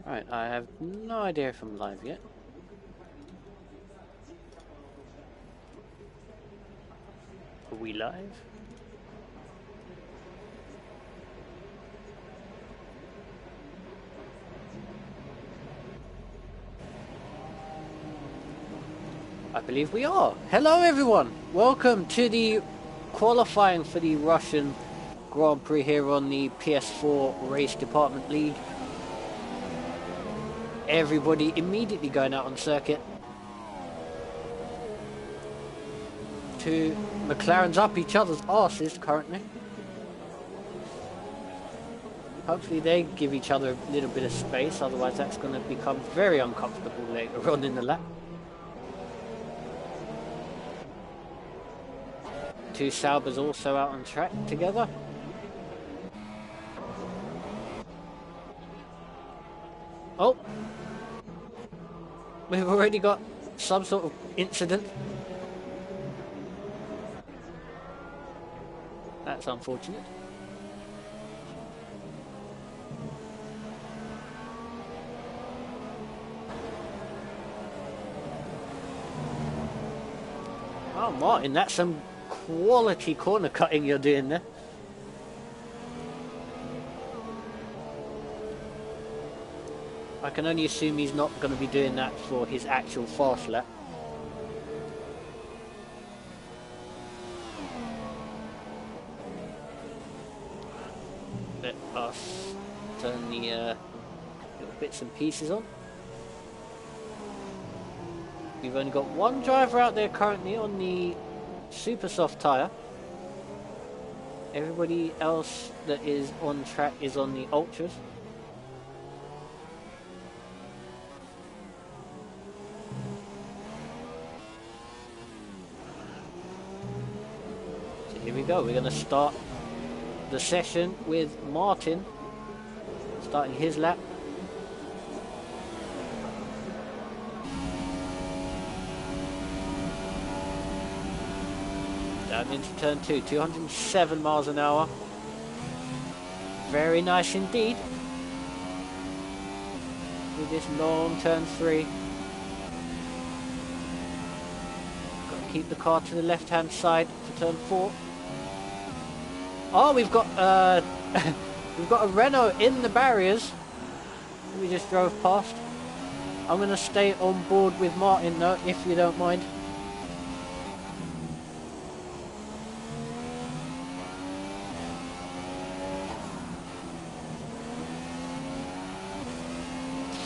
Right, I have no idea if I'm live yet. Are we live? I believe we are. Hello everyone! Welcome to the qualifying for the Russian Grand Prix here on the PS4 Race Department League. Everybody immediately going out on circuit. Two McLarens up each other's arses currently. Hopefully they give each other a little bit of space, otherwise that's going to become very uncomfortable later on in the lap. Two Saubers also out on track together. Oh! We've already got some sort of incident. That's unfortunate. Oh, Martin, that's some quality corner cutting you're doing there. I can only assume he's not going to be doing that for his actual fast lap. Let us turn the little bits and pieces on. We've only got one driver out there currently on the super soft tyre. Everybody else that is on track is on the ultras. So here we go, we're going to start the session with Martin starting his lap. Down into turn 2, 207 miles an hour. Very nice indeed. With this long turn 3. Got to keep the car to the left hand side for turn 4. Oh, we've got we've got a Renault in the barriers. We just drove past. I'm going to stay on board with Martin though, if you don't mind.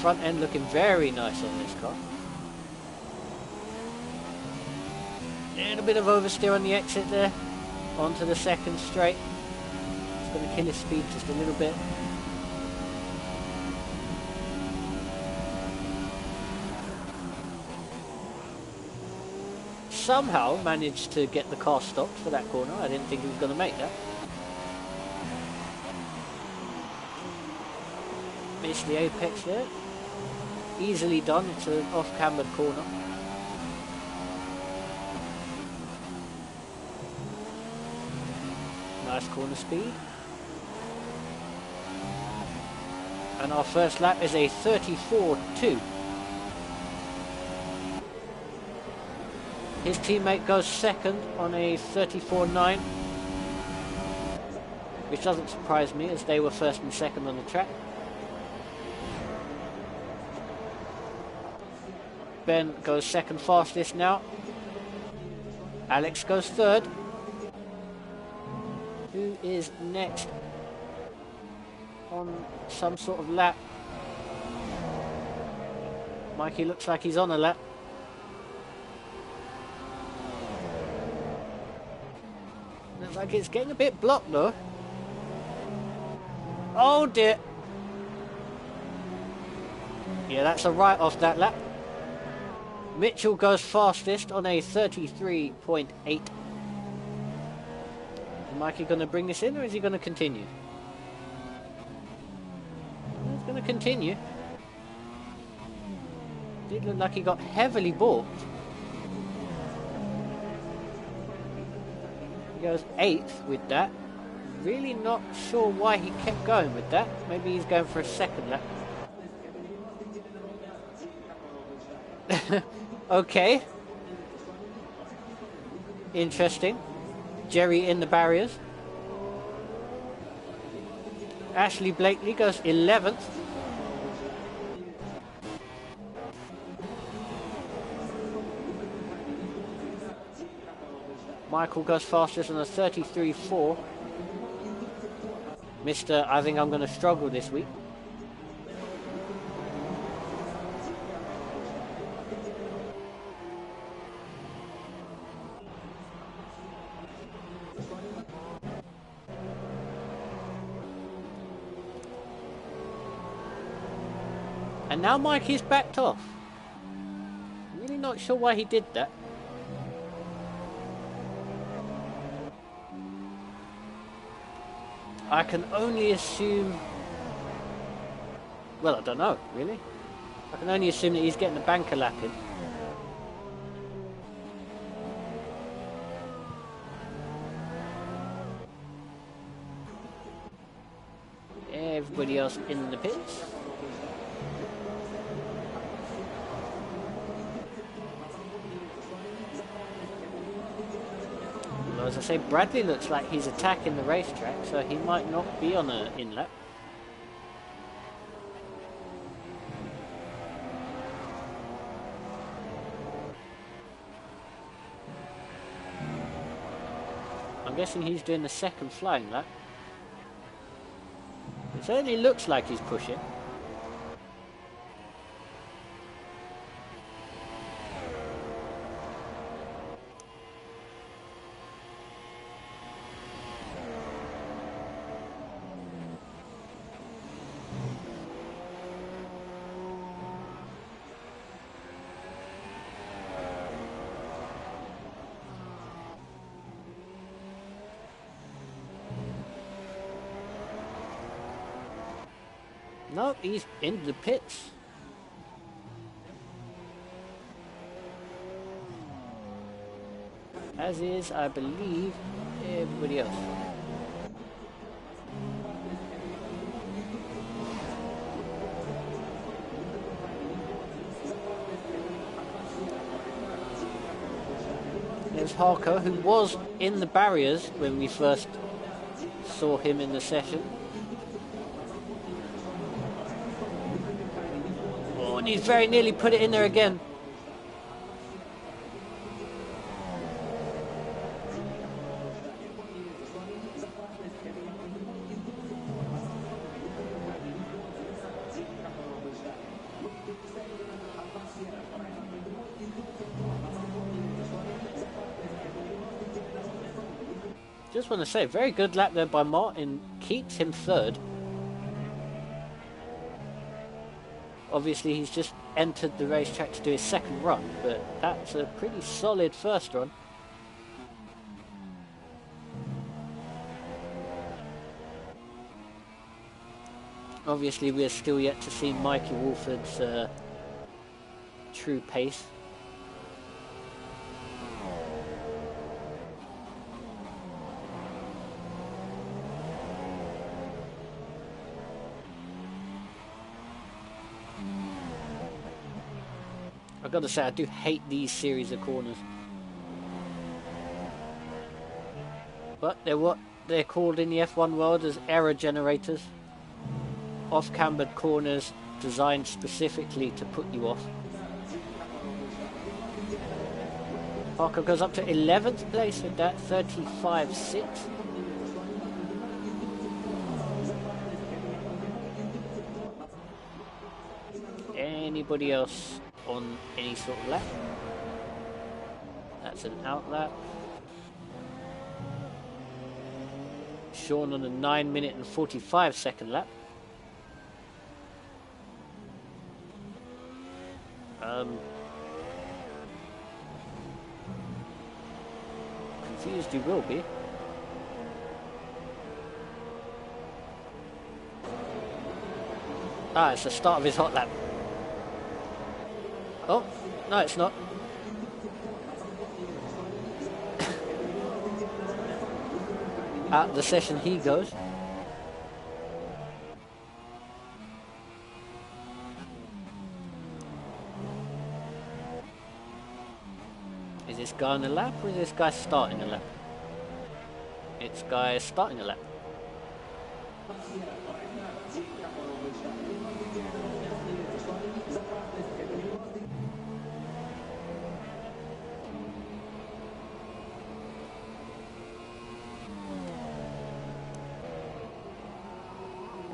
Front end looking very nice on this car. Little bit of oversteer on the exit there. Onto the second straight. It's going to kill his speed just a little bit. Somehow managed to get the car stopped for that corner. I didn't think he was going to make that. Missed the apex there. Easily done, it's an off-cambered corner. Nice corner speed. And our first lap is a 34.2. His teammate goes second on a 34.9. Which doesn't surprise me as they were first and second on the track. Ben goes second fastest now. Alex goes third. Who is next on some sort of lap? Mikey looks like he's on a lap. Looks like it's getting a bit blocked though. Oh dear. Yeah, that's a write off that lap. Mitchell goes fastest on a 33.8. Is Mikey going to bring this in or is he going to continue? He's going to continue. Did look like he got heavily balked. He goes 8th with that. Really not sure why he kept going with that. Maybe he's going for a second lap. Okay. Interesting. Jerry in the barriers. Ashley Blakely goes 11th. Michael goes fastest on a 33.4. Mr. I think I'm going to struggle this week. And now Mikey's backed off. I'm really not sure why he did that. I can only assume... Well, I don't know, really. I can only assume that he's getting the banker lap in. Everybody else in the pits. Well, as I say, Bradley looks like he's attacking the racetrack, so he might not be on an in-lap. I'm guessing he's doing the second flying lap. It certainly looks like he's pushing. No, he's in the pits. As is, I believe, everybody else. There's Harker, who was in the barriers when we first saw him in the session. And he's very nearly put it in there again. Just want to say, very good lap there by Martin, keeps him third. Obviously he's just entered the racetrack to do his second run, but that's a pretty solid first run. Obviously we're still yet to see Mikey Wolford's true pace. I've got to say, I do hate these series of corners. But they're what they're called in the F1 world as error generators. Off-cambered corners designed specifically to put you off. Parker goes up to 11th place with that, 35.6. Anybody else on any sort of lap? That's an out lap. Sean on a 9-minute and 45-second lap. Confused you will be. Ah, it's the start of his hot lap. Oh, no it's not. Out of the session he goes. this guy on the lap or is this guy starting a lap? It's guy starting a lap.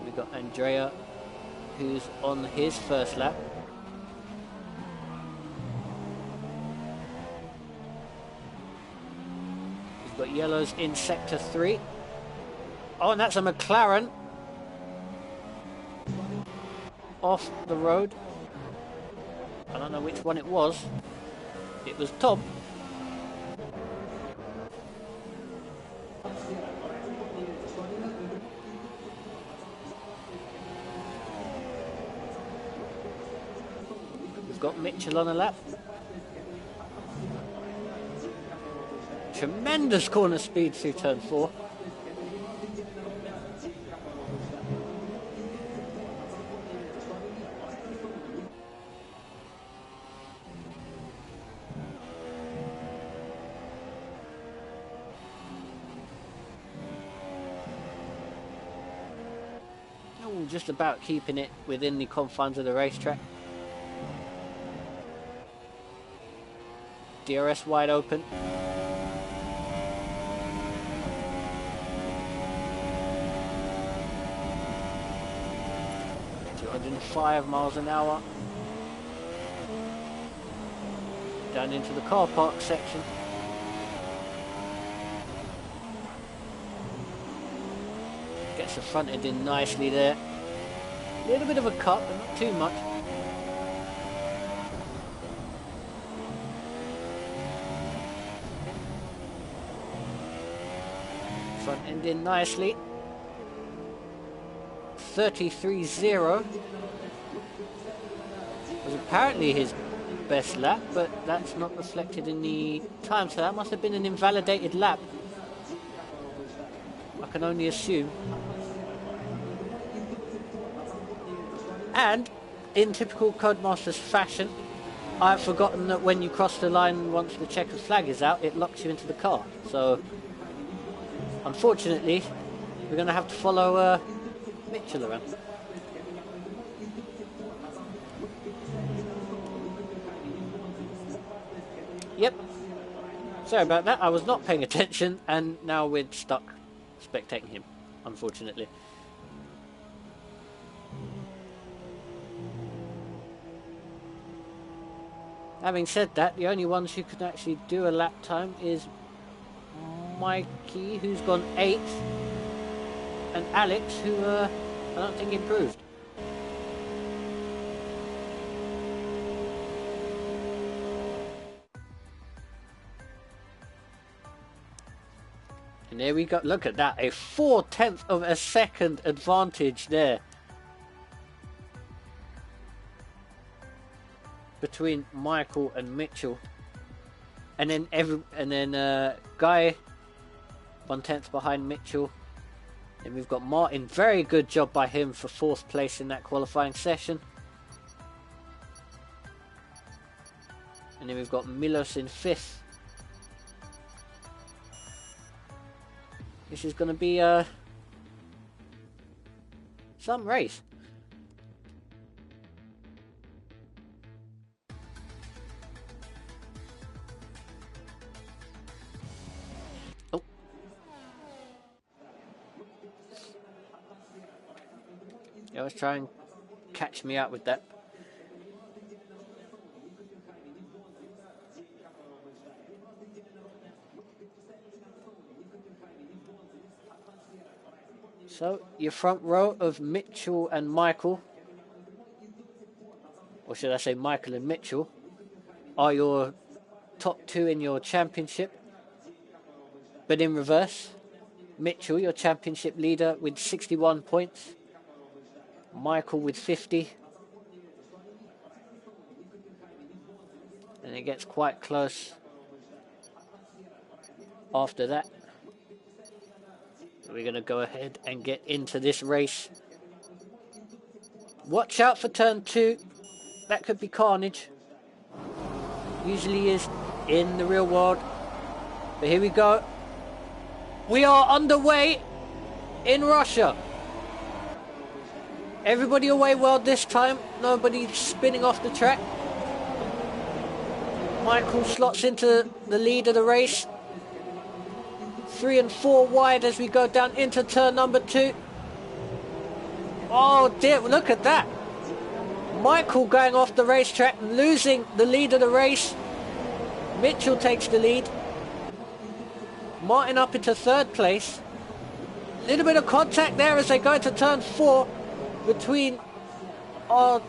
We've got Andrea, who's on his first lap. We've got yellows in sector 3. Oh, and that's a McLaren off the road. I don't know which one it was. It was Tom. We've got Mitchell on a lap. Tremendous corner speed through turn 4. Oh, just about keeping it within the confines of the racetrack. DRS wide open. 205 miles an hour. Down into the car park section. Gets the front end in nicely there. A little bit of a cut, but not too much. Front end in nicely. 33.0 was apparently his best lap, but that's not reflected in the time, so that must have been an invalidated lap. I can only assume. And in typical Codemasters fashion, I've forgotten that when you cross the line once the checkered flag is out, it locks you into the car. So unfortunately we're going to have to follow Mitchell around. Yep, sorry about that, I was not paying attention and now we're stuck spectating him, unfortunately. Having said that, the only ones who can actually do a lap time is Mikey, who's gone 8th, and Alex, who I don't think improved. And there we go, look at that, a 0.4 of a second advantage there between Michael and Mitchell. And then Guy 1/10 behind Mitchell. And we've got Martin, very good job by him for 4th place in that qualifying session. And then we've got Milos in 5th. This is going to be some race. Oh. Yeah, let's try and catch me out with that. So, your front row of Mitchell and Michael, or should I say Michael and Mitchell, are your top 2 in your championship. But in reverse, Mitchell, your championship leader, with 61 points. Michael with 50. And it gets quite close after that. We're going to go ahead and get into this race. Watch out for turn 2. That could be carnage. Usually is in the real world. But here we go. We are underway in Russia. Everybody away well this time. Nobody spinning off the track. Michael slots into the lead of the race. 3 and 4 wide as we go down into turn number 2. Oh dear, look at that. Michael going off the racetrack, losing the lead of the race. Mitchell takes the lead. Martin up into 3rd place. A little bit of contact there as they go into turn 4 between our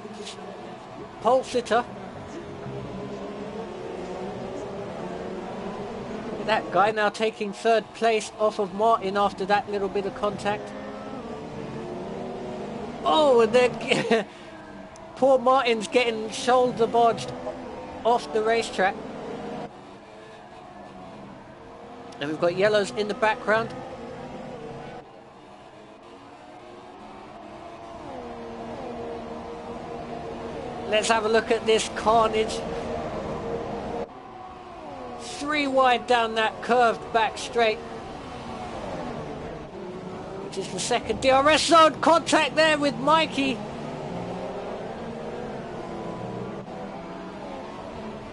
pole sitter. That guy now taking 3rd place off of Martin after that little bit of contact. Oh, and then poor Martin's getting shoulder barged off the racetrack. And we've got yellows in the background. Let's have a look at this carnage. 3 wide down that curved back straight, which is the second DRS zone. Contact there with Mikey.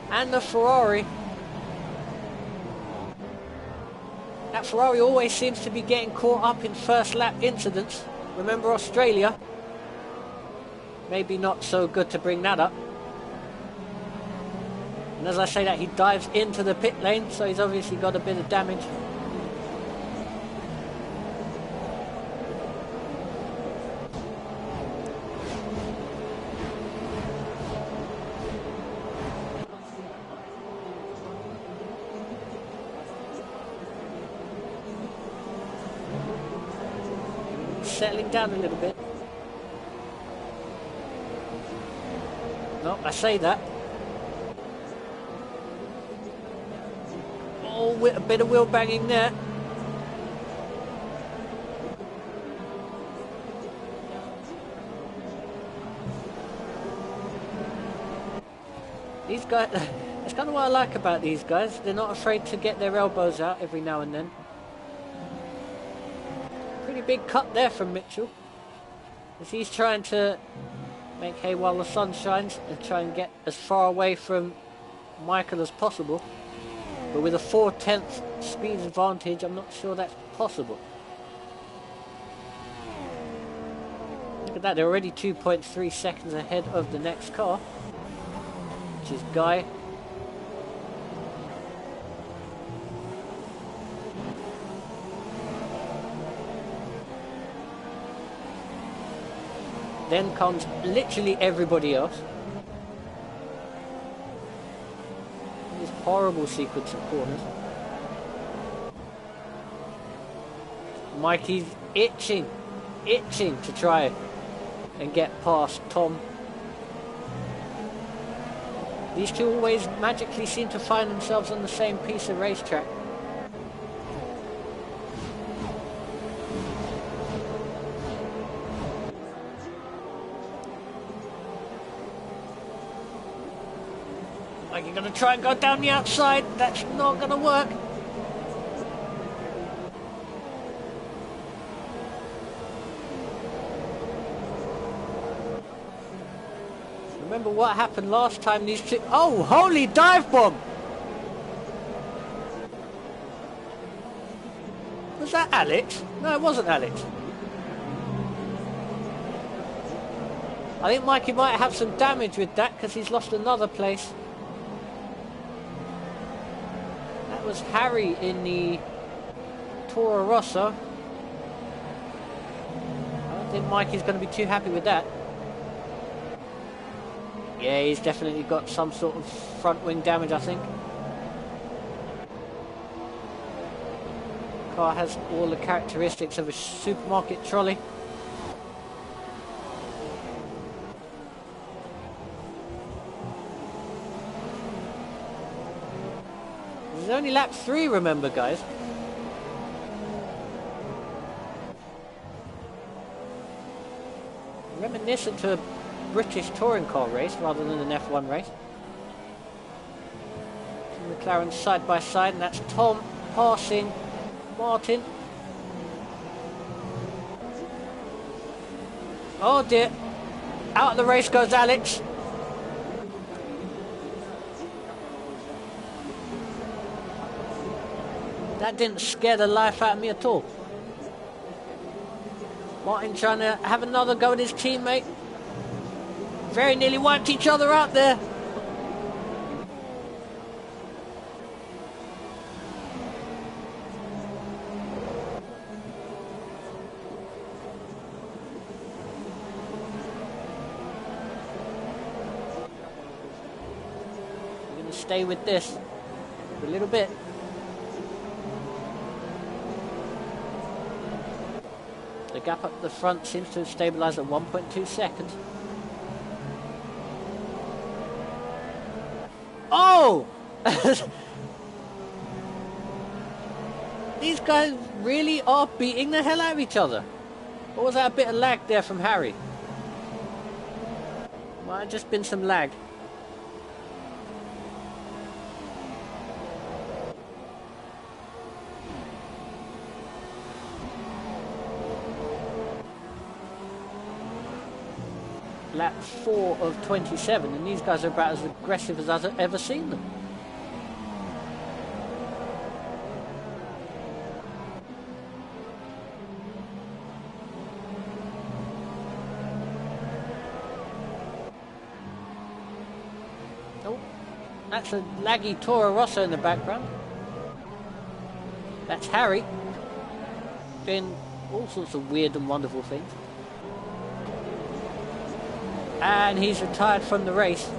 And the Ferrari. That Ferrari always seems to be getting caught up in first lap incidents. Remember Australia? Maybe not so good to bring that up. And as I say that, he dives into the pit lane, so he's obviously got a bit of damage. Settling down a little bit. No, I say that. Oh, a bit of wheel banging there. These guys, that's kind of what I like about these guys. They're not afraid to get their elbows out every now and then. Pretty big cut there from Mitchell, as he's trying to make hay while the sun shines and try and get as far away from Michael as possible. But with a 4/10 speed advantage, I'm not sure that's possible. Look at that, they're already 2.3 seconds ahead of the next car, which is Guy. Then comes literally everybody else. This horrible sequence of corners. Mikey's itching to try and get past Tom. These two always magically seem to find themselves on the same piece of racetrack. Like you're going to try and go down the outside. That's not going to work. Remember what happened last time these two... Oh, holy dive bomb! Was that Alex? No, it wasn't Alex. I think Mikey might have some damage with that because he's lost another place. That was Harry in the Toro Rosso. I don't think Mikey's going to be too happy with that. Yeah, he's definitely got some sort of front wing damage, I think. Car has all the characteristics of a supermarket trolley. This is only lap 3, remember, guys. Reminiscent to a British touring car race rather than an F1 race. McLaren side by side, and that's Tom passing Martin. Oh dear. Out of the race goes Alex. That didn't scare the life out of me at all. Martin trying to have another go at his teammate. Very nearly wiped each other out there. We're going to stay with this for a little bit. The gap up the front seems to have stabilised at 1.2 seconds. Oh! These guys really are beating the hell out of each other. Or was that a bit of lag there from Harry? Might have just been some lag. Lap 4 of 27, and these guys are about as aggressive as I've ever seen them. Oh, that's a laggy Toro Rosso in the background. That's Harry doing all sorts of weird and wonderful things. And he's retired from the race.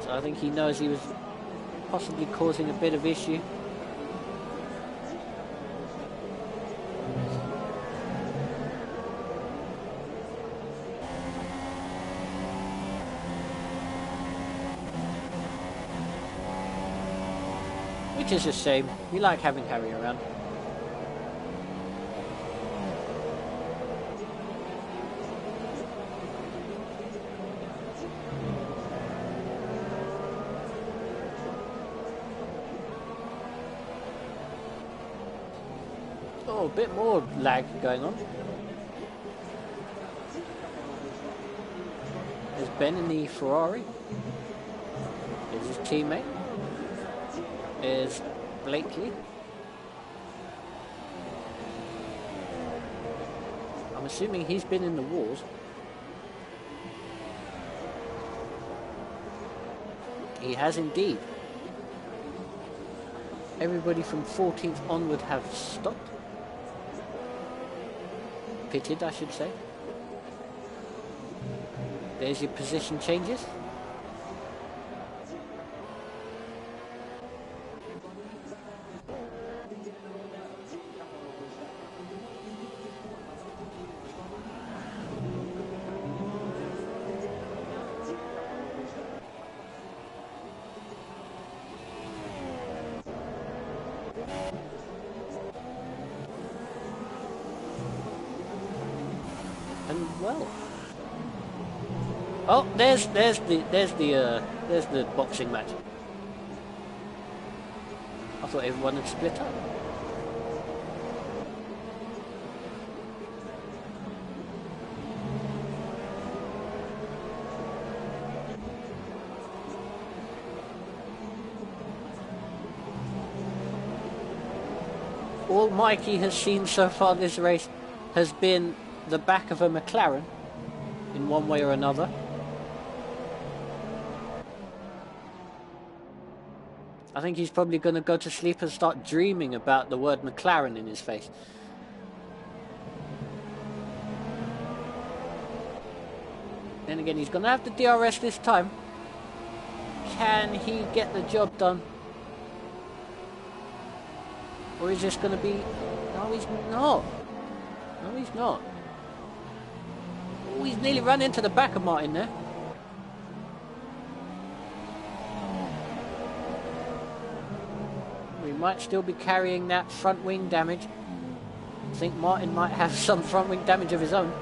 So I think he knows he was possibly causing a bit of issue. Which is a shame. We like having Harry around. Oh, a bit more lag going on. There's Ben in the Ferrari. There's his teammate. There's Blakely. I'm assuming he's been in the wars. He has indeed. Everybody from 14th onward have stopped. Pitted, I should say. There's your position changes. Well, oh, there's the boxing match. I thought everyone had split up. All Mikey has seen so far this race has been the back of a McLaren in one way or another. I think he's probably going to go to sleep and start dreaming about the word McLaren in his face. Then again, he's going to have the DRS this time. Can he get the job done? Or is this going to be... No, he's not. No, he's not. Oh, he's nearly run into the back of Martin there. We might still be carrying that front wing damage. I think Martin might have some front wing damage of his own.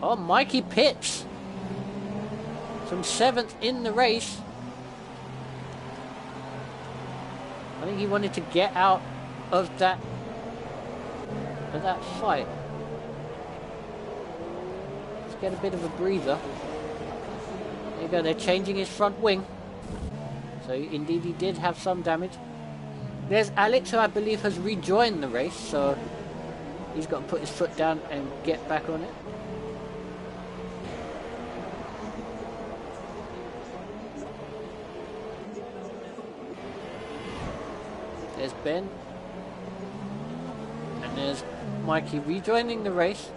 Oh, Mikey pits from 7th in the race. I think he wanted to get out of that fight. Let's get a bit of a breather. There you go, they're changing his front wing. So indeed he did have some damage. There's Alex, who I believe has rejoined the race, so he's got to put his foot down and get back on it. There's Ben. And there's Mikey rejoining the race.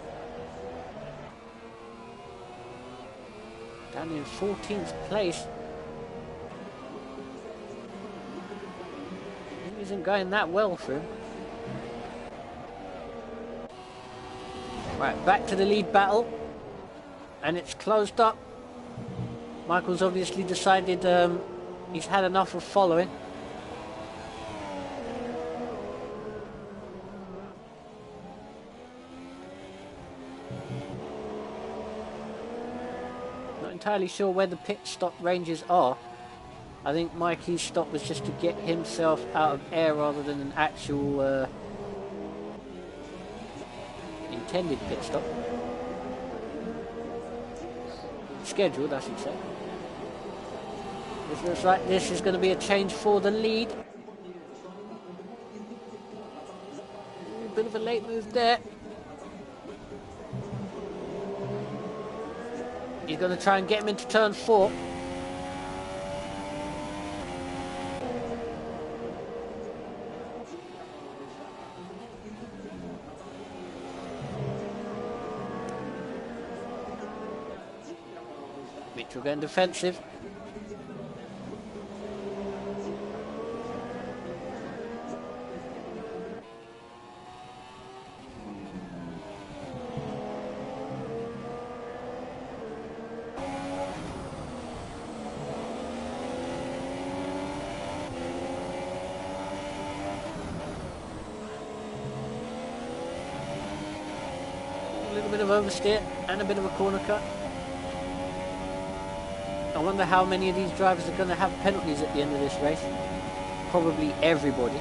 Down in 14th place. It isn't going that well for him. Right, back to the lead battle. And it's closed up. Michael's obviously decided he's had enough of following. Entirely sure where the pit stop ranges are. I think Mikey's stop was just to get himself out of air rather than an actual intended pit stop. Scheduled, I should say. This looks like this is going to be a change for the lead. A bit of a late move there. He's going to try and get him into turn 4. Mitchell going defensive. A bit of oversteer and a bit of a corner cut. I wonder how many of these drivers are going to have penalties at the end of this race. Probably everybody.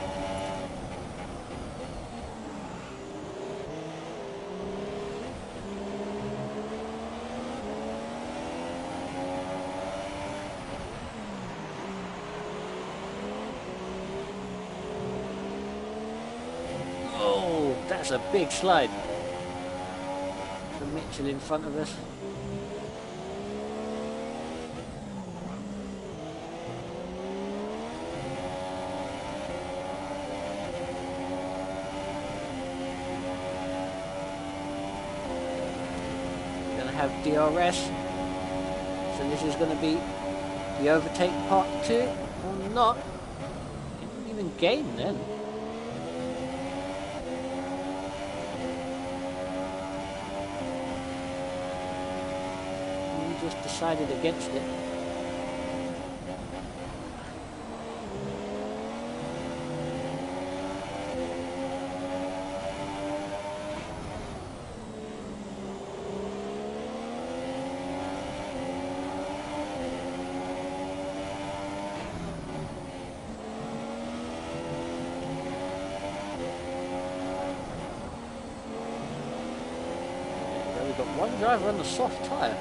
Oh, that's a big slide. Mitchell in front of us. We're going to have DRS. So this is going to be the overtake part 2 or not. He didn't even gain then. Just decided against it. We've got one driver on the soft tyre.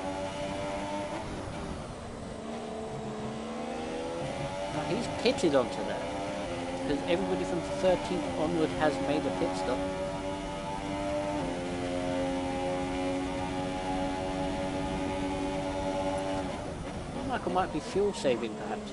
He's pitted onto that because everybody from 13th onward has made a pit stop. Michael might be fuel saving perhaps.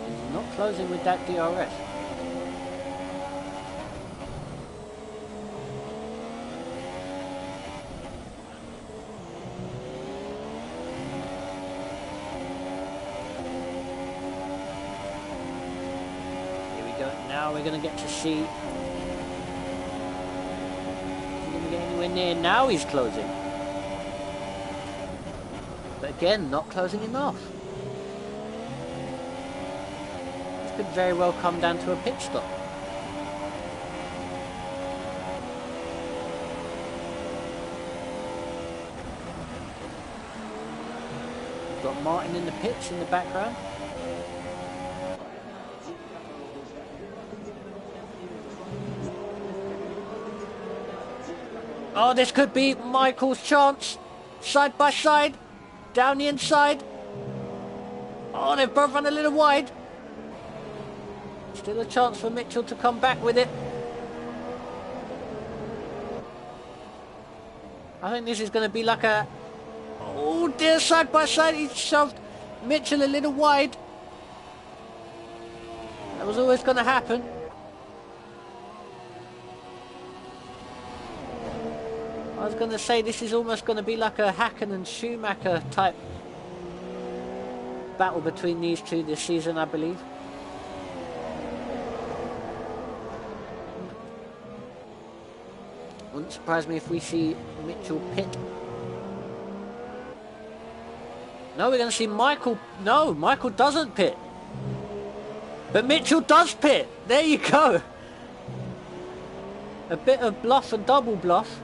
He's not closing with that DRS. Now we're going to get to see. He's going to get anywhere near. Now he's closing. But again, not closing him off. This could very well come down to a pit stop. We've got Martin in the pits in the background. Oh, this could be Michael's chance. Side by side. Down the inside. Oh, they've both run a little wide. Still a chance for Mitchell to come back with it. I think this is going to be like a... Oh dear, side by side. He shoved Mitchell a little wide. That was always going to happen. I was going to say this is almost going to be like a Hacken and Schumacher type battle between these two this season, I believe. Wouldn't surprise me if we see Mitchell pit. No, we're going to see Michael. No, Michael doesn't pit. But Mitchell does pit. There you go. A bit of bluff and double bluff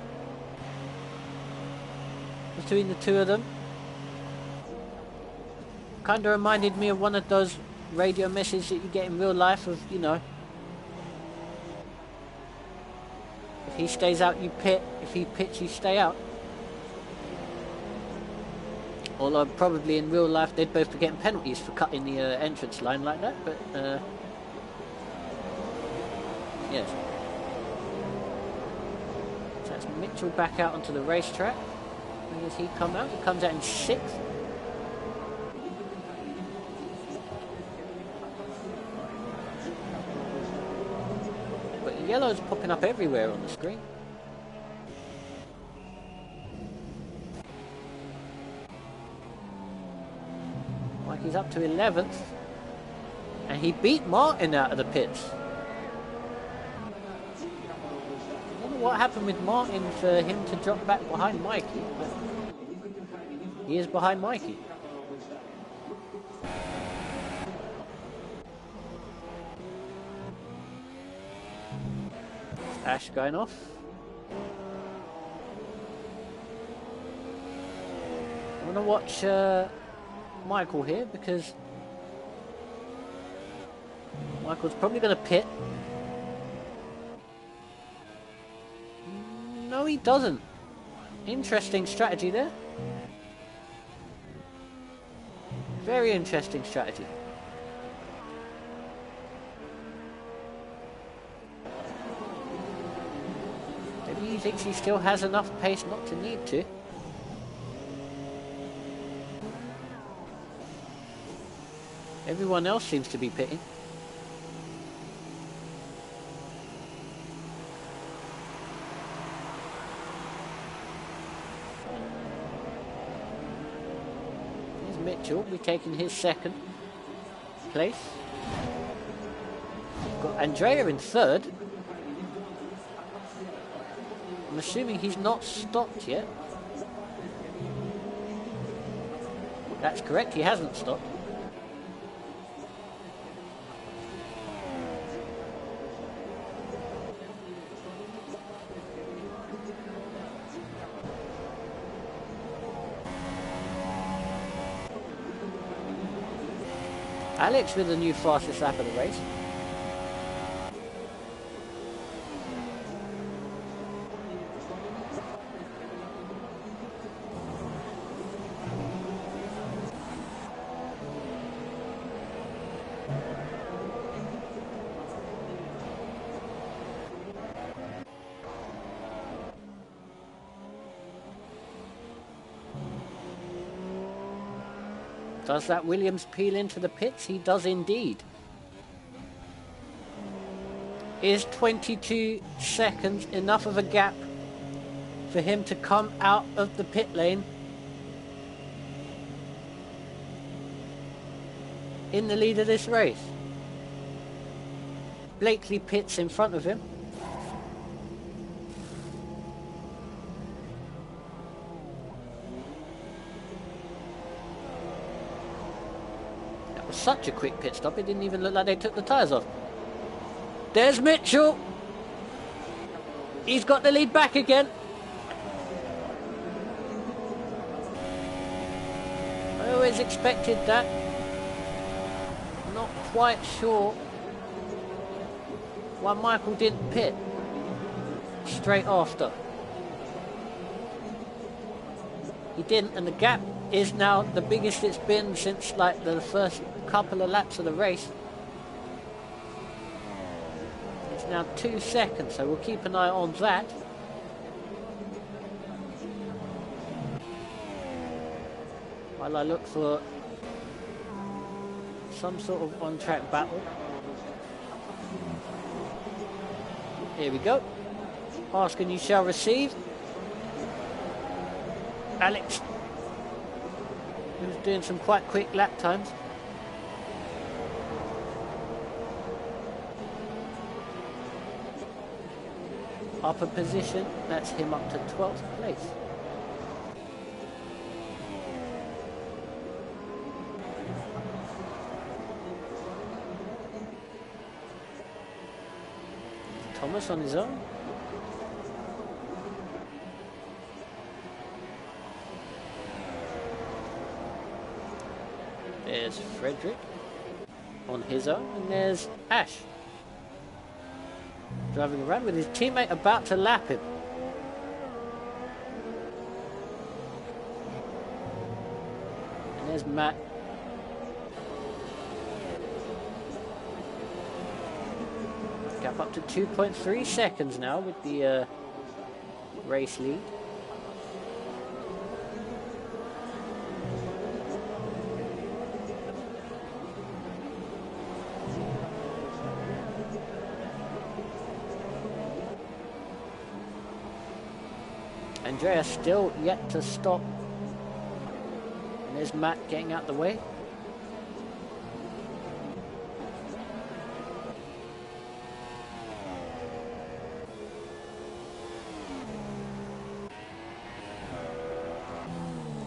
between the two of them. Kind of reminded me of one of those radio messages that you get in real life of, you know, if he stays out you pit, if he pits you stay out. Although probably in real life they'd both be getting penalties for cutting the entrance line like that, but yes. So that's Mitchell back out onto the racetrack. Where does he come out? He comes out in 6th. But yellow's popping up everywhere on the screen. Mikey's up to 11th. And he beat Martin out of the pits. I wonder what happened with Martin for him to drop back behind Mikey. But he is behind Mikey. Ash going off. I want to watch Michael here because Michael's probably going to pit. No, he doesn't. Interesting strategy there. Very interesting strategy. Maybe he thinks he still has enough pace not to need to. Everyone else seems to be pitting. Here's Mitchell, we're taking his 2nd place. Got Andrea in 3rd. I'm assuming he's not stopped yet. That's correct, he hasn't stopped. Alex with the new fastest lap of the race. Does that Williams peel into the pits? He does indeed. Is 22 seconds enough of a gap for him to come out of the pit lane in the lead of this race? Blakely pits in front of him. such a quick pit stop, it didn't even look like they took the tyres off. There's Mitchell. He's got the lead back again. I always expected that. Not quite sure why Michael didn't pit straight after. He didn't, and the gap is now the biggest it's been since like the first couple of laps of the race. It's now 2 seconds, so we'll keep an eye on that. While I look for some sort of on-track battle. Here we go. Ask and you shall receive. Alex, who's doing some quite quick lap times. Upper position, that's him up to 12th place. Thomas on his own. There's Frederick on his own, and there's Ash driving around with his teammate about to lap him. And there's Matt. Gap up to 2.3 seconds now with the race lead. Andrea still yet to stop. And there's Matt getting out the way.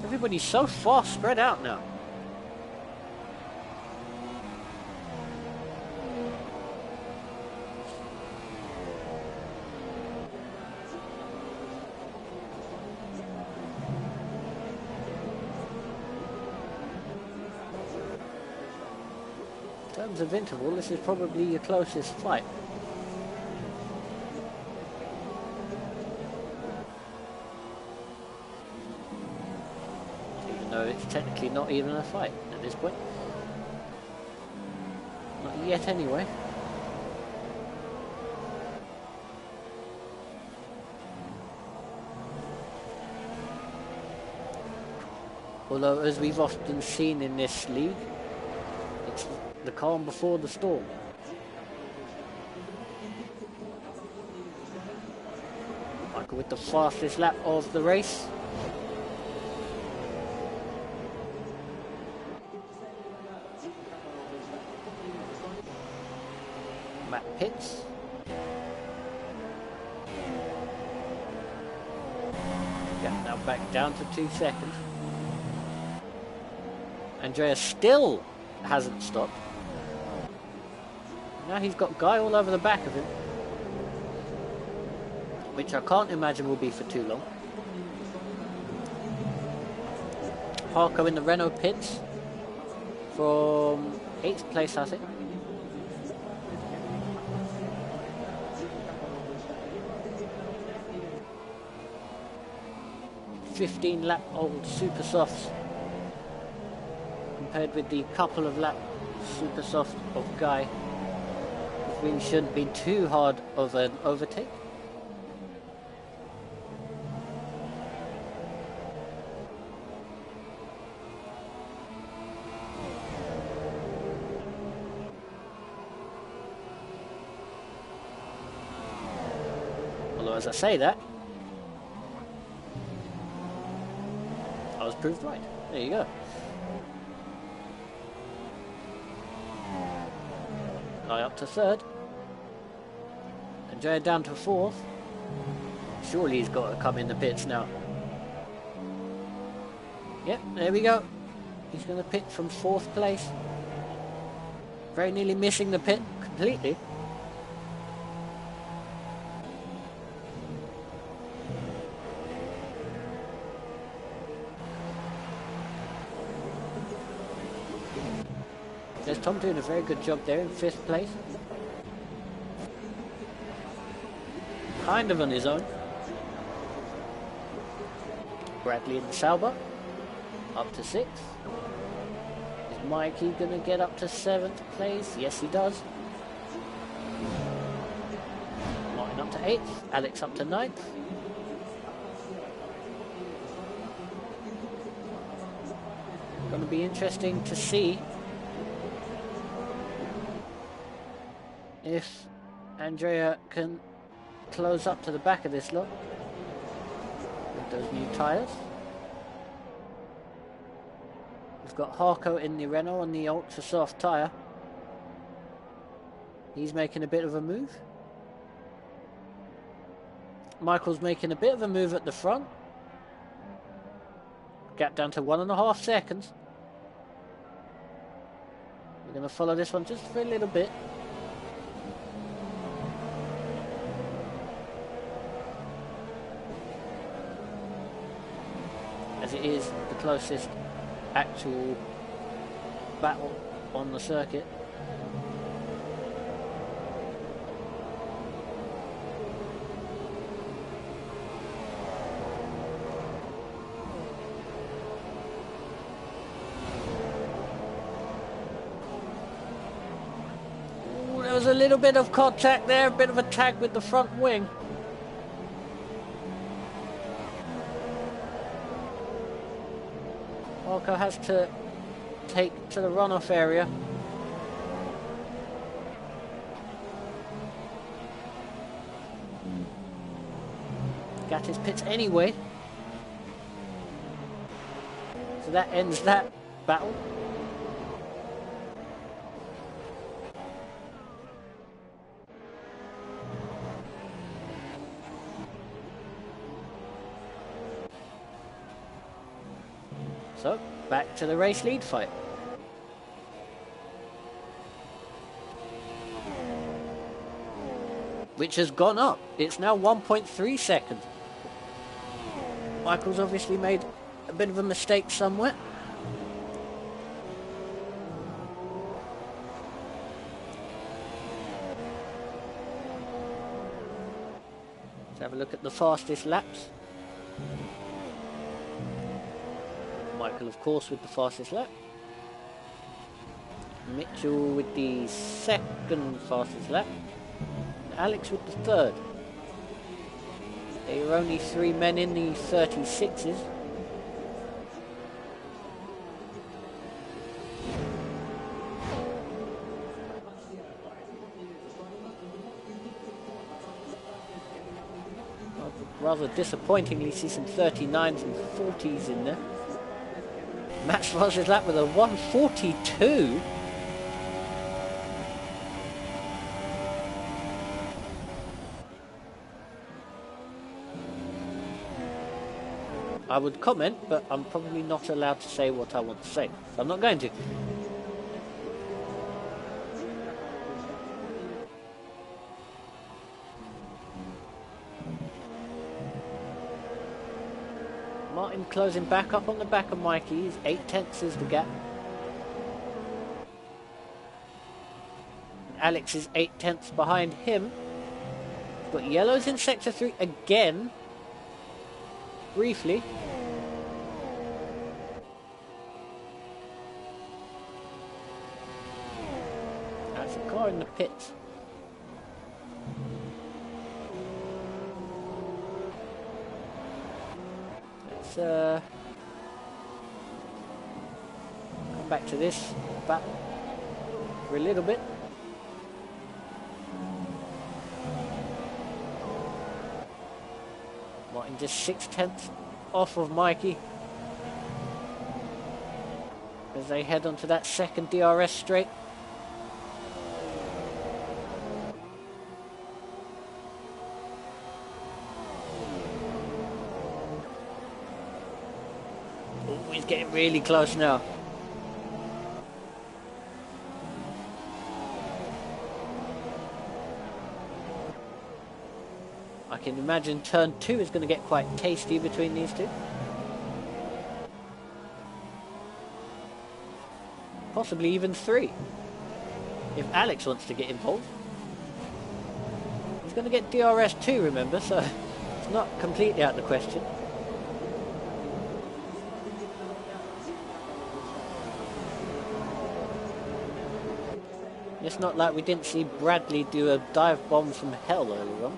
Everybody's so far spread out now. In terms of interval, this is probably your closest fight. Even though it's technically not even a fight at this point. Not yet anyway. Although, as we've often seen in this league, it's the calm before the storm. Michael with the fastest lap of the race. Matt pits. Yeah, now back down to 2 seconds. Andrea still hasn't stopped. Now he's got Guy all over the back of him, which I can't imagine will be for too long. Parko in the Renault pits from 8th place, I think. "15-lap-old super softs compared with the couple of lap super soft of Guy. It really shouldn't be too hard of an overtake. Although as I say that, I was proved right. There you go. Guy up to 3rd. Andrea down to 4th. Surely he's got to come in the pits now. Yep, there we go. He's going to pit from 4th place. Very nearly missing the pit completely. There's Tom doing a very good job there in 5th place. Kind of on his own. Bradley in the Sauber, up to 6th. Is Mikey going to get up to 7th place? Yes, he does. Martin up to 8th, Alex up to 9th. Going to be interesting to see if Andrea can close up to the back of this lot with those new tyres. We've got Harco in the Renault on the ultra soft tyre. He's making a bit of a move. Michael's making a bit of a move at the front. Gap down to 1.5 seconds. We're going to follow this one just for a little bit. As it is the closest actual battle on the circuit. Ooh, there was a little bit of contact there, a bit of a tag with the front wing. Marco has to take to the runoff area. Gattis pits anyway. So that ends that battle. So, back to the race lead fight. Which has gone up. It's now 1.3 seconds. Michael's obviously made a bit of a mistake somewhere. Let's have a look at the fastest laps. Michael, of course, with the fastest lap. Mitchell with the second fastest lap. And Alex with the third. There are only 3 men in the 36s. I'd rather disappointingly see some 39s and 40s in there. Max Ross's lap with a 1:42. I would comment, but I'm probably not allowed to say what I want to say, so I'm not going to. Martin closing back up on the back of Mikey. He's 8/10 is the gap. And Alex is 8/10 behind him. We've got yellows in sector 3 again. Briefly. That's a car in the pits. Let's come back to this battle for a little bit. Martin just 6/10 off of Mikey as they head onto that second DRS straight. Oh, he's getting really close now. I can imagine turn 2 is going to get quite tasty between these two. Possibly even 3. If Alex wants to get involved. He's going to get DRS too, remember, so it's not completely out of the question. It's not like we didn't see Bradley do a dive bomb from hell earlier on.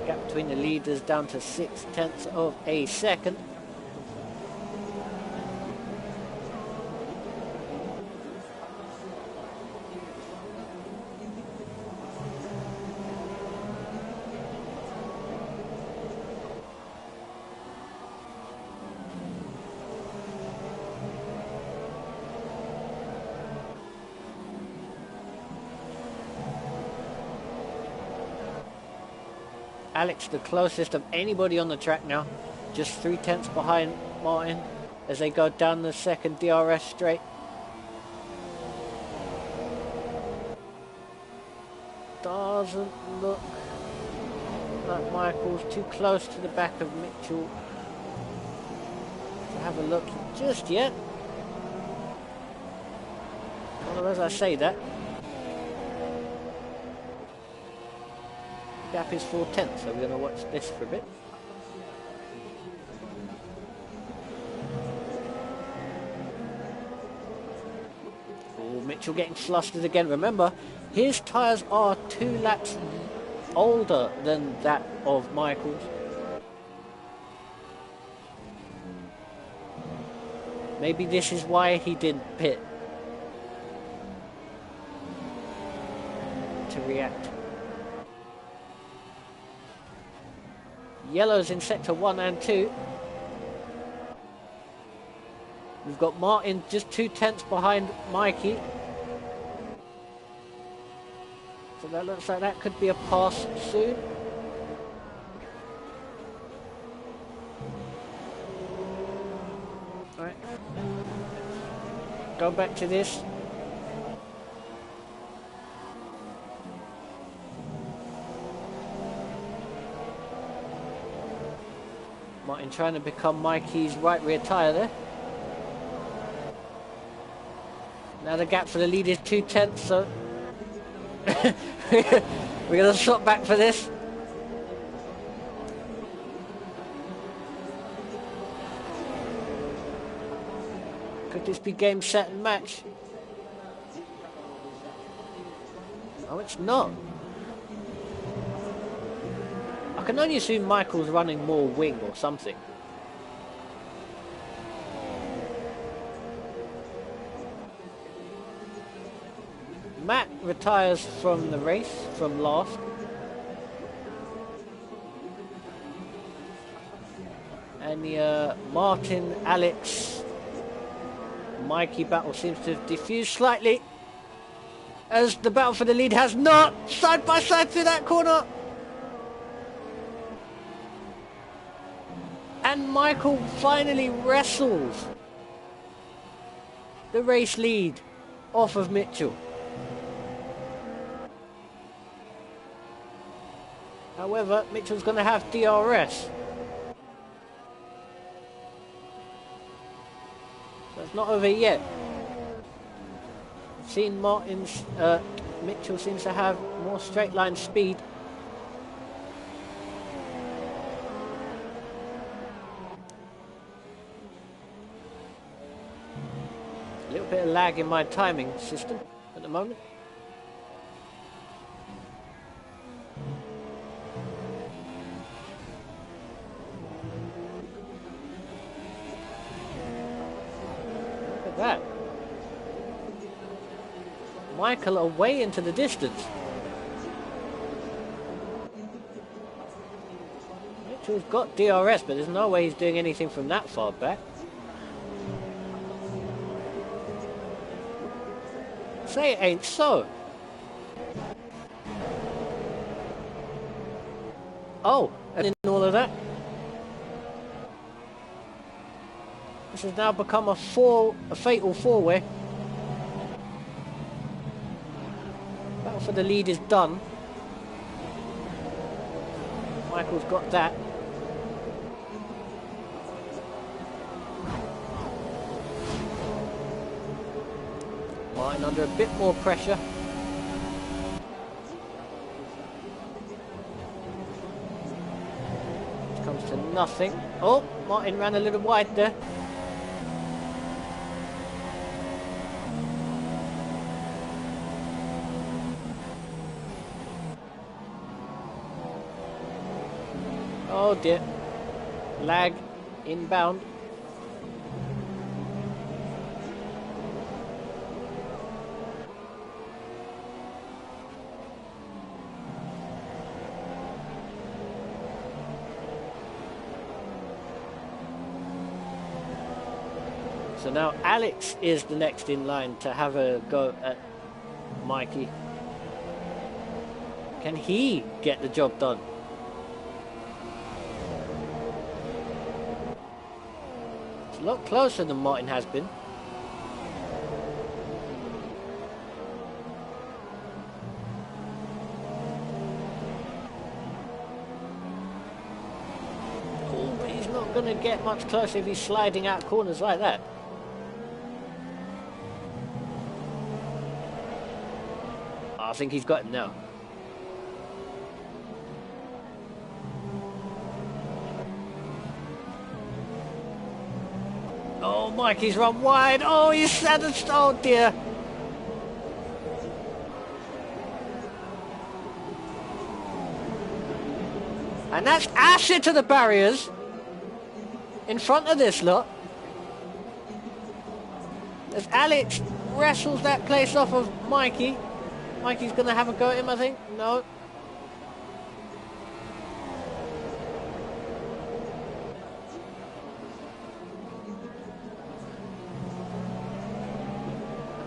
Gap between the leaders down to 0.6 of a second. Alex the closest of anybody on the track now, just 0.3 behind Martin as they go down the second DRS straight. Doesn't look like Michael's too close to the back of Mitchell to have a look just yet. Although as I say that, gap is 0.4, so we're going to watch this for a bit. Oh, Mitchell getting flustered again. Remember, his tyres are 2 laps older than that of Michael's. Maybe this is why he didn't pit. To react. Yellow's in sector 1 and 2. We've got Martin just 0.2 behind Mikey. So that looks like that could be a pass soon. Alright. Go back to this. Martin trying to become Mikey's right rear tyre there. Now the gap for the lead is 0.2, so we're going to swap back for this. Could this be game, set and match? Oh, it's not. I can only assume Michael's running more wing or something. Matt retires from the race, from last. And the Martin, Alex, Mikey battle seems to have diffused slightly. As the battle for the lead has not! Side by side through that corner! And Michael finally wrestles the race lead off of Mitchell. However, Mitchell's going to have DRS. So it's not over yet. Seen Mitchell seems to have more straight line speed. A little bit of lag in my timing system at the moment. Look at that. Michael away into the distance. Mitchell's got DRS, but there's no way he's doing anything from that far back. Say it ain't so. Oh, and in all of that, This has now become a fatal four-way. Battle for the lead is done. Michael's got that. Martin under a bit more pressure. This comes to nothing. Oh, Martin ran a little wide there. Oh dear. Lag inbound. So now Alex is the next in line to have a go at Mikey. Can he get the job done? It's a lot closer than Martin has been. Oh, but he's not going to get much closer if he's sliding out corners like that. I think he's got it now. Oh, Mikey's run wide. Oh, he's sad and oh dear. And that's acid to the barriers in front of this lot. As Alex wrestles that place off of Mikey. Mikey's going to have a go at him, I think. No.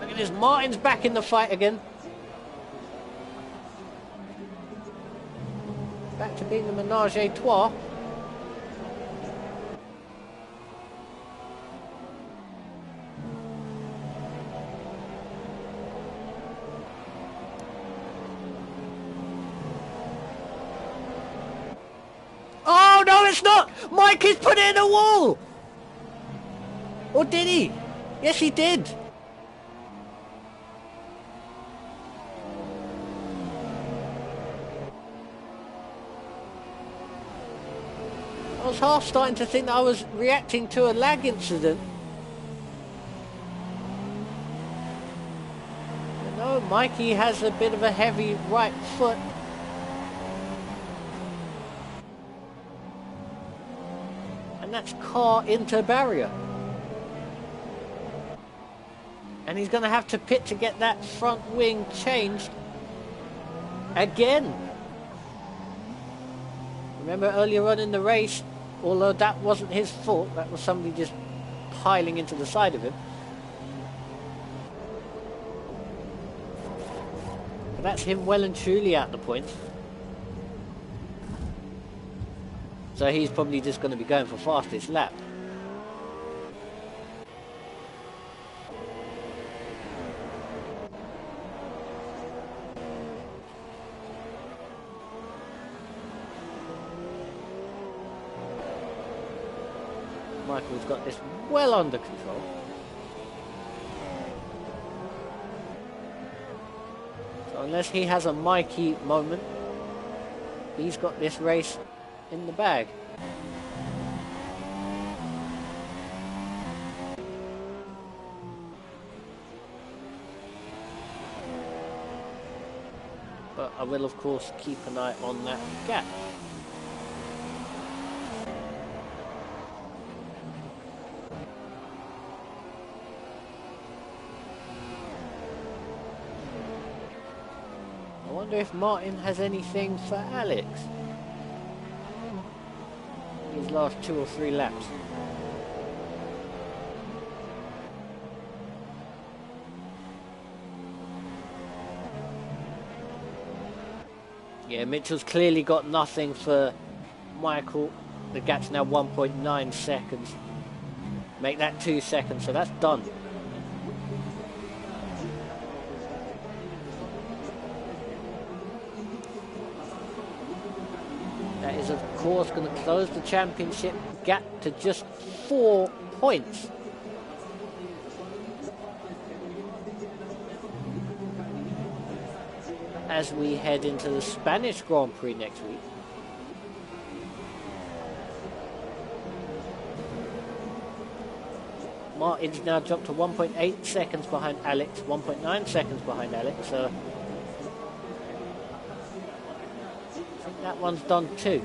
Look at this. Martin's back in the fight again. Back to being the menage a trois. Oh, no, it's not! Mikey's put it in a wall! Or did he? Yes, he did. I was half starting to think that I was reacting to a lag incident. But no, Mikey has a bit of a heavy right foot. And that's car into barrier. And he's going to have to pit to get that front wing changed again. Remember earlier on in the race, although that wasn't his fault, that was somebody just piling into the side of him. But that's him well and truly at the point. So he's probably just going to be going for fastest lap. Michael's got this well under control. So unless he has a Mikey moment, he's got this race in the bag. But I will of course keep an eye on that gap. I wonder if Martin has anything for Alex. His last 2 or 3 laps. Yeah, Mitchell's clearly got nothing for Michael. The gap's now 1.9 seconds. Make that 2 seconds, so that's done. That is, of course, going to close the championship gap to just 4 points. As we head into the Spanish Grand Prix next week. Martin's now dropped to 1.8 seconds behind Alex, 1.9 seconds behind Alex, so I think that one's done too.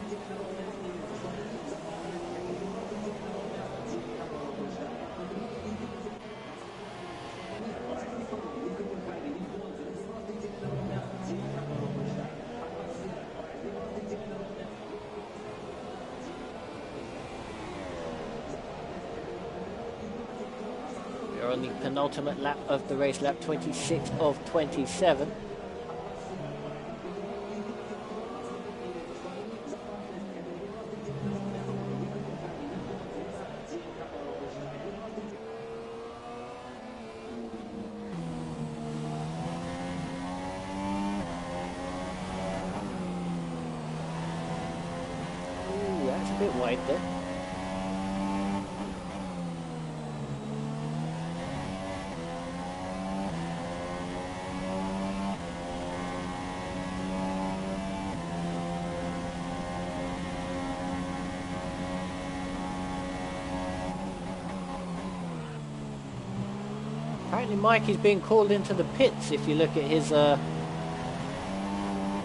On the penultimate lap of the race, lap 26 of 27. Ooh, that's a bit wide there. Apparently Mikey's being called into the pits if you look at his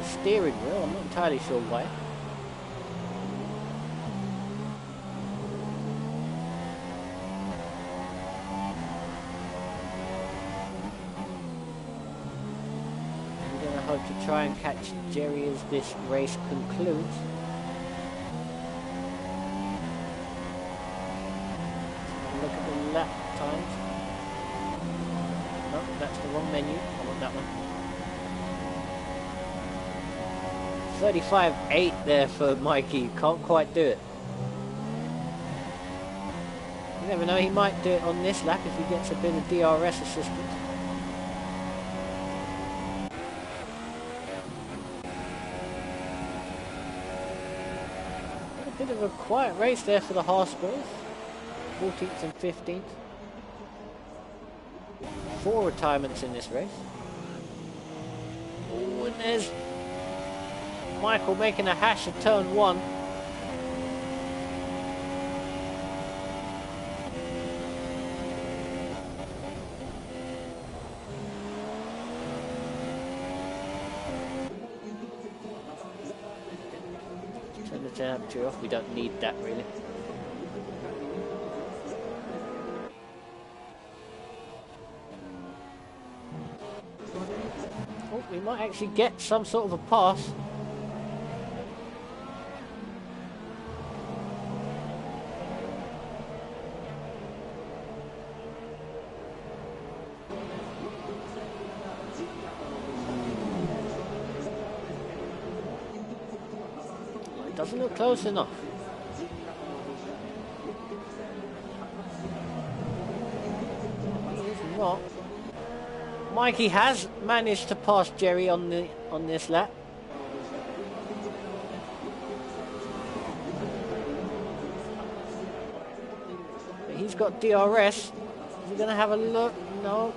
steering wheel. I'm not entirely sure why. I'm going to hope to try and catch Jerry as this race concludes. Look at the lap times. No, that's the wrong menu. I want that one. 35.8 there for Mikey. Can't quite do it. You never know, he might do it on this lap if he gets a bit of DRS assistance. A bit of a quiet race there for the Haas boys. 14th and 15th. 4 retirements in this race. Oh, and there's Michael making a hash of turn 1. Turn the temperature off. We don't need that really. Oh, we might actually get some sort of a pass. It doesn't look close enough. It is not. Mikey has managed to pass Jerry on this lap. But he's got DRS. Is he going to have a look? No.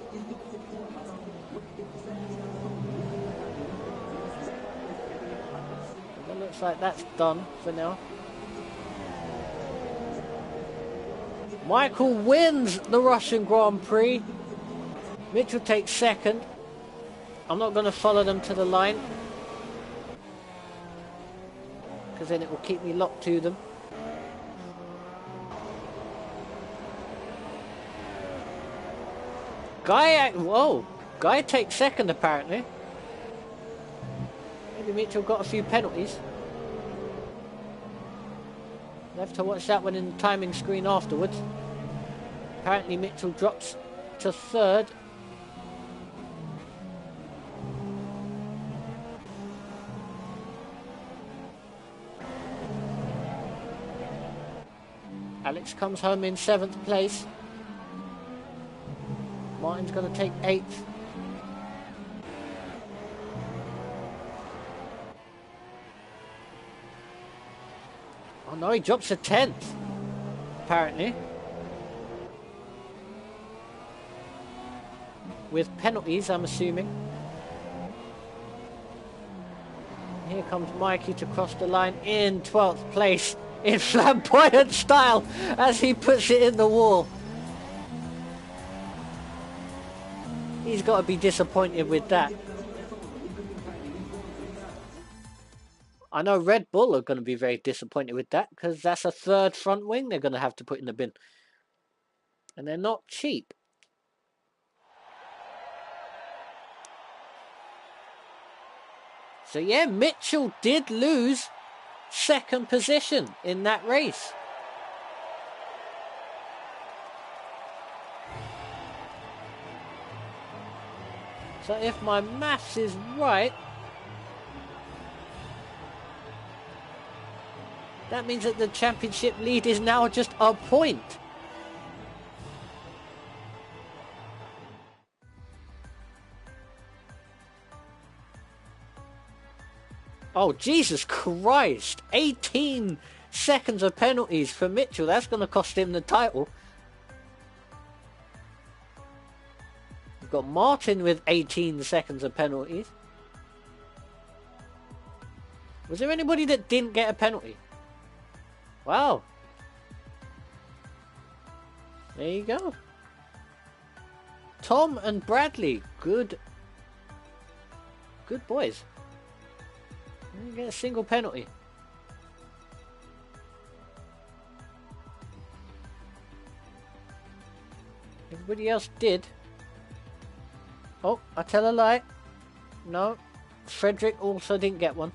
It looks like that's done for now. Michael wins the Russian Grand Prix. Mitchell takes second. I'm not going to follow them to the line, because then it will keep me locked to them. Guy takes second apparently. Maybe Mitchell got a few penalties. We'll have to watch that one in the timing screen afterwards. Apparently Mitchell drops to third. Alex Alex comes home in 7th place. Martin's going to take 8th. Oh no, he drops to 10th, apparently. With penalties, I'm assuming. Here comes Mikey to cross the line in 12th place in flamboyant style as he puts it in the wall. He's got to be disappointed with that. I know Red Bull are going to be very disappointed with that because that's a 3rd front wing they're going to have to put in the bin. And they're not cheap. So yeah, Mitchell did lose 2nd position in that race. So if my maths is right, that means that the championship lead is now just a point. Oh, Jesus Christ. 18 seconds of penalties for Mitchell. That's going to cost him the title. We've got Martin with 18 seconds of penalties. Was there anybody that didn't get a penalty? Wow. There you go. Tom and Bradley. Good boys. Didn't get a single penalty. Everybody else did. Oh, I tell a lie. No. Frederick also didn't get one.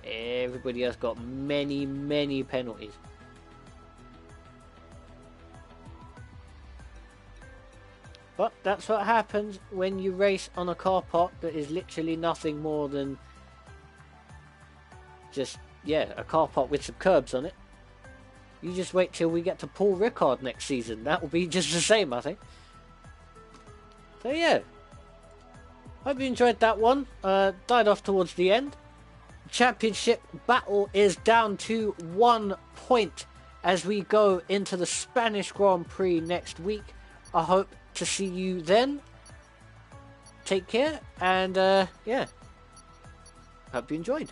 Everybody else got many penalties. But that's what happens when you race on a car park that is literally nothing more than just, yeah, a car park with some curbs on it. You just wait till we get to Paul Ricard next season. That will be just the same, I think. So yeah. Hope you enjoyed that one. Died off towards the end. Championship battle is down to 1 point as we go into the Spanish Grand Prix next week. I hope to see you then. Take care and yeah, hope you enjoyed.